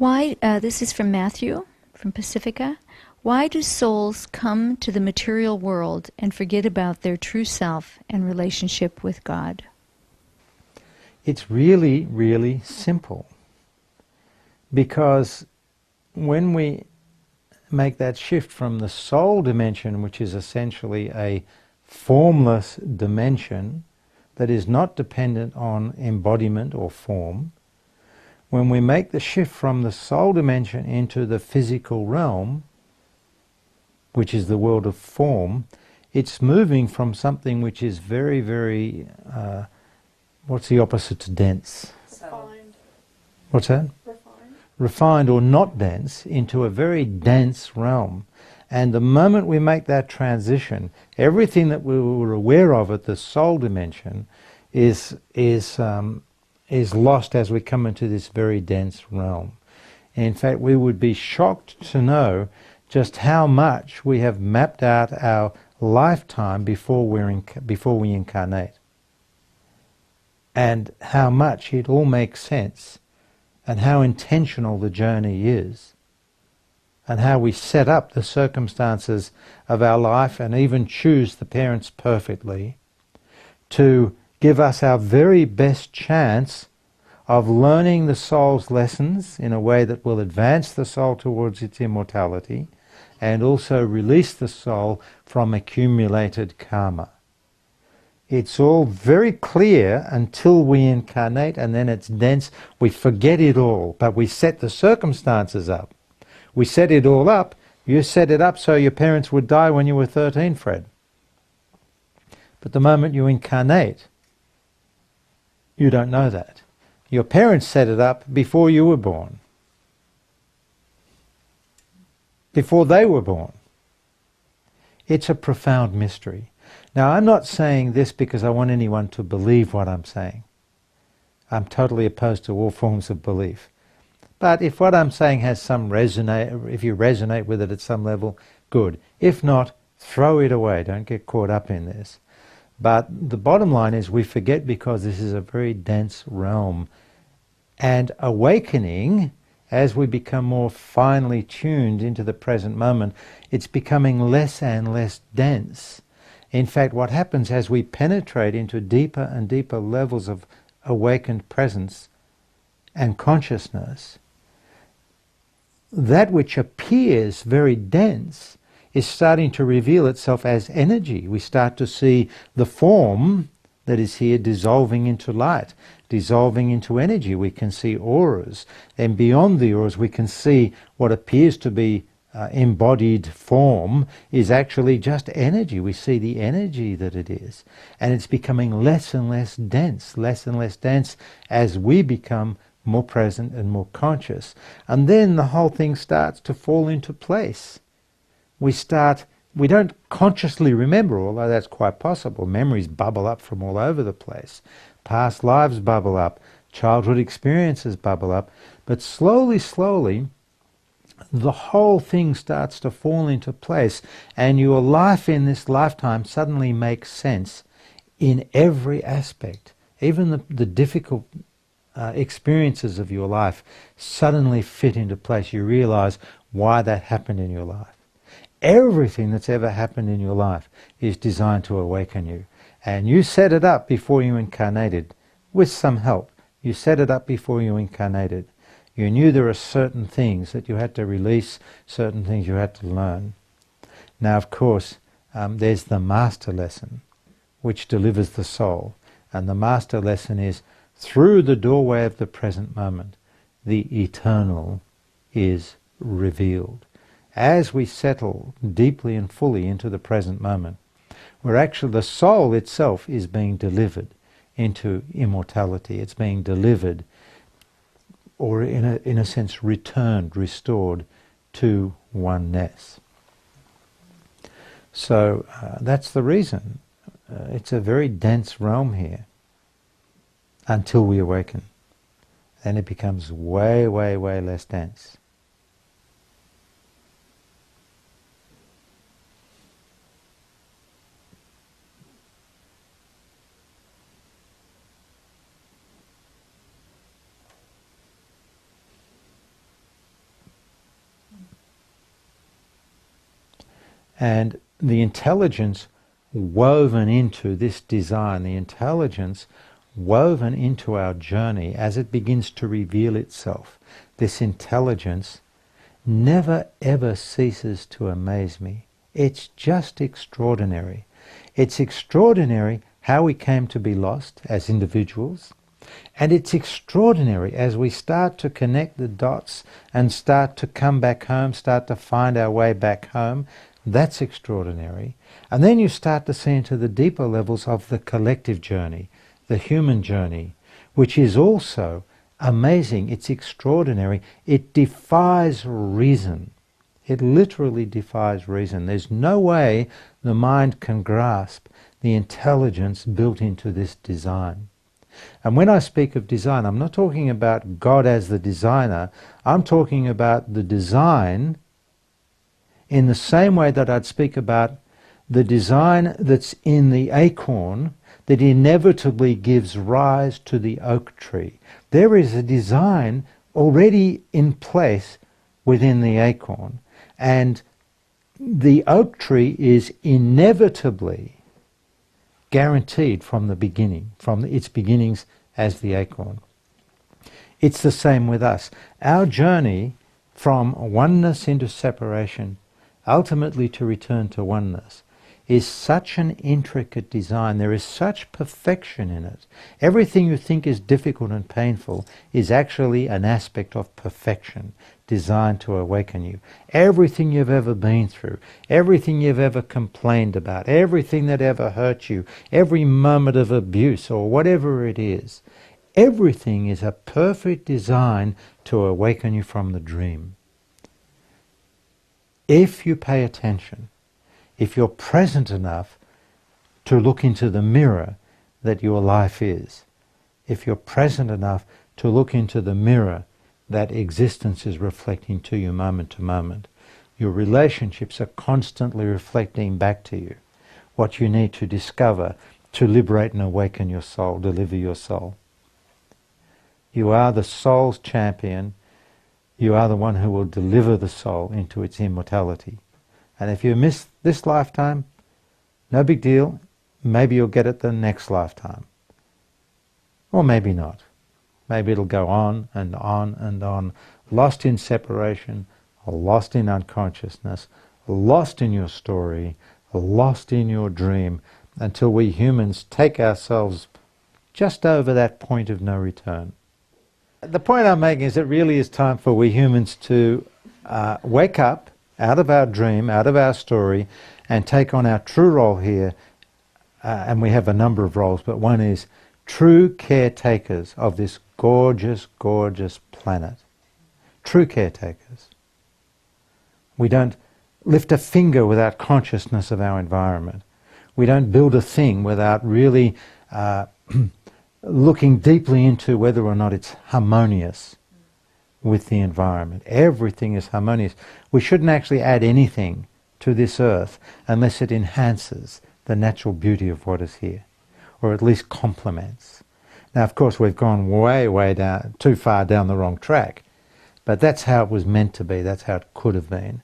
Why, this is from Matthew, from Pacifica. Why do souls come to the material world and forget about their true self and relationship with God? It's really, really simple. Because when we make that shift from the soul dimension, which is essentially a formless dimension that is not dependent on embodiment or form, when we make the shift from the soul dimension into the physical realm, which is the world of form, it's moving from something which is very, very, what's the opposite to dense? Refined. What's that? Refined. Refined or not dense, into a very dense realm. And the moment we make that transition, everything that we were aware of at the soul dimension is lost as we come into this very dense realm. In fact, we would be shocked to know just how much we have mapped out our lifetime before we incarnate, and how much it all makes sense, and how intentional the journey is, and how we set up the circumstances of our life and even choose the parents perfectly to give us our very best chance of learning the soul's lessons in a way that will advance the soul towards its immortality and also release the soul from accumulated karma. It's all very clear until we incarnate, and then it's dense. We forget it all, but we set the circumstances up. We set it all up. You set it up so your parents would die when you were 13, Fred. But the moment you incarnate, you don't know that. Your parents set it up before you were born. Before they were born. It's a profound mystery. Now, I'm not saying this because I want anyone to believe what I'm saying. I'm totally opposed to all forms of belief. But if what I'm saying has some resonate, if you resonate with it at some level, good. If not, throw it away. Don't get caught up in this. But the bottom line is we forget because this is a very dense realm. And awakening, as we become more finely tuned into the present moment, it's becoming less and less dense. In fact, what happens as we penetrate into deeper and deeper levels of awakened presence and consciousness, that which appears very dense is starting to reveal itself as energy. We start to see the form that is here dissolving into light, dissolving into energy. We can see auras, and beyond the auras we can see what appears to be embodied form is actually just energy. We see the energy that it is, and it's becoming less and less dense as we become more present and more conscious. And then the whole thing starts to fall into place. We don't consciously remember, although that's quite possible. Memories bubble up from all over the place. Past lives bubble up. Childhood experiences bubble up. But slowly, slowly, the whole thing starts to fall into place, and your life in this lifetime suddenly makes sense in every aspect. Even the difficult experiences of your life suddenly fit into place. You realize why that happened in your life. Everything that's ever happened in your life is designed to awaken you. And you set it up before you incarnated, with some help. You set it up before you incarnated. You knew there are certain things that you had to release, certain things you had to learn. Now, of course, there's the master lesson, which delivers the soul. And the master lesson is, through the doorway of the present moment, the eternal is revealed. As we settle deeply and fully into the present moment, where actually the soul itself is being delivered into immortality. It's being delivered, or in a sense returned, restored to oneness. So that's the reason. It's a very dense realm here until we awaken. Then it becomes way, way, way less dense. And the intelligence woven into this design, the intelligence woven into our journey as it begins to reveal itself, this intelligence never ever ceases to amaze me. It's just extraordinary. It's extraordinary how we came to be lost as individuals, and it's extraordinary as we start to connect the dots and start to come back home, start to find our way back home. That's extraordinary. And then you start to see into the deeper levels of the collective journey, the human journey, which is also amazing. It's extraordinary. It defies reason. It literally defies reason. There's no way the mind can grasp the intelligence built into this design. And when I speak of design, I'm not talking about God as the designer. I'm talking about the design in the same way that I'd speak about the design that's in the acorn that inevitably gives rise to the oak tree. There is a design already in place within the acorn, and the oak tree is inevitably guaranteed from the beginning, from its beginnings as the acorn. It's the same with us. Our journey from oneness into separation, ultimately to return to oneness, is such an intricate design. There is such perfection in it. Everything you think is difficult and painful is actually an aspect of perfection designed to awaken you. Everything you've ever been through, everything you've ever complained about, everything that ever hurt you, every moment of abuse or whatever it is, everything is a perfect design to awaken you from the dream. If you pay attention, if you're present enough to look into the mirror that your life is, if you're present enough to look into the mirror that existence is reflecting to you moment to moment, your relationships are constantly reflecting back to you what you need to discover to liberate and awaken your soul, deliver your soul. You are the soul's champion. You are the one who will deliver the soul into its immortality. And if you miss this lifetime, no big deal. Maybe you'll get it the next lifetime. Or maybe not. Maybe it'll go on and on and on, lost in separation, lost in unconsciousness, lost in your story, lost in your dream, until we humans take ourselves just over that point of no return. The point I'm making is it really is time for we humans to wake up out of our dream, out of our story, and take on our true role here. And we have a number of roles, but one is true caretakers of this gorgeous, gorgeous planet. True caretakers. We don't lift a finger without consciousness of our environment. We don't build a thing without really looking deeply into whether or not it's harmonious with the environment. Everything is harmonious. We shouldn't actually add anything to this earth unless it enhances the natural beauty of what is here, or at least complements. Now, of course, we've gone way, way down, too far down the wrong track, but that's how it was meant to be. That's how it could have been.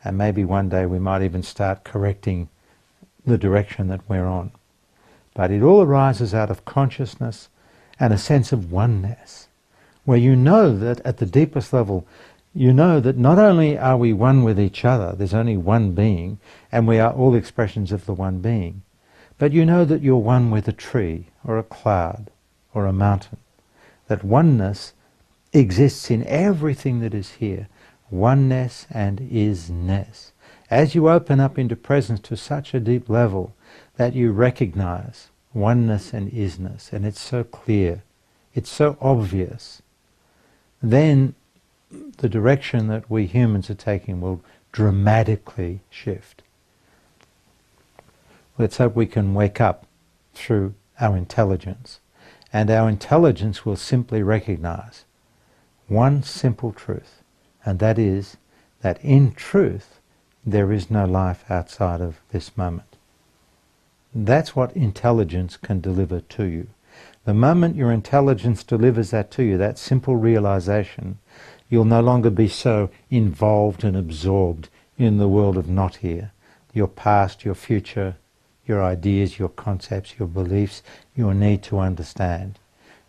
And maybe one day we might even start correcting the direction that we're on. But it all arises out of consciousness and a sense of oneness, where you know that at the deepest level, you know that not only are we one with each other, there's only one being, and we are all expressions of the one being, but you know that you're one with a tree, or a cloud, or a mountain. That oneness exists in everything that is here. Oneness and isness. As you open up into presence to such a deep level that you recognize oneness and isness, and it's so clear, it's so obvious, then the direction that we humans are taking will dramatically shift. Let's hope we can wake up through our intelligence, and our intelligence will simply recognize one simple truth, and that is that in truth there is no life outside of this moment. That's what intelligence can deliver to you. The moment your intelligence delivers that to you, that simple realization, you'll no longer be so involved and absorbed in the world of not here. your past, your future, your ideas, your concepts, your beliefs, your need to understand.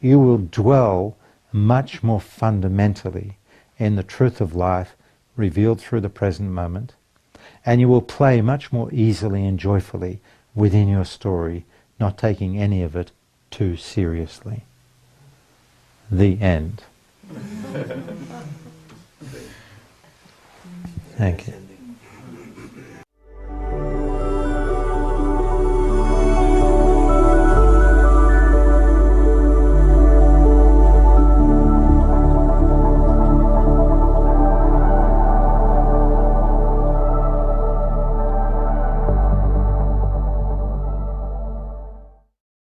You will dwell much more fundamentally in the truth of life revealed through the present moment, and you will play much more easily and joyfully within your story, not taking any of it too seriously. The end. Thank you.